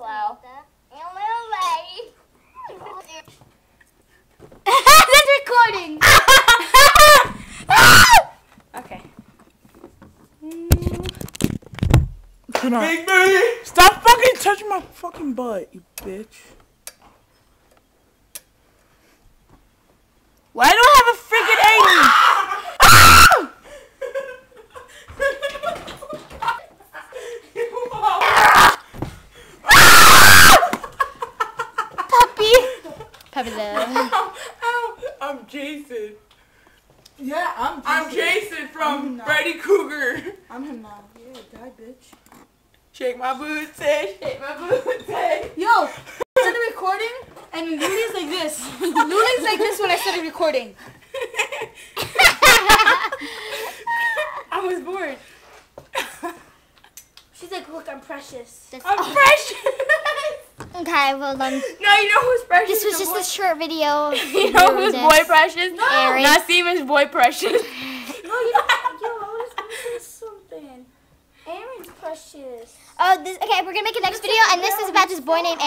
Wow. That's recording. Okay. Big Billy! Stop fucking touching my fucking butt, you bitch. Why do I have a freaking alien? Puppy love. I'm Jason. Yeah, I'm Jason from Freddy Krueger. I'm him now. Yeah, die, bitch. Shake my booty, shake my booty. Yo, I started recording, and Luli's like this. Luli's like this when I started recording. I was bored. She's like, look, I'm precious. I'm precious. Okay, well done. No, you know who's precious? This was just a short video. You know who's boy precious? No. Aaron. Nasima's boy precious. No, you don't. Yo, I was gonna say something. Aaron's precious. Oh, okay, we're gonna make a next video, and this is about this boy named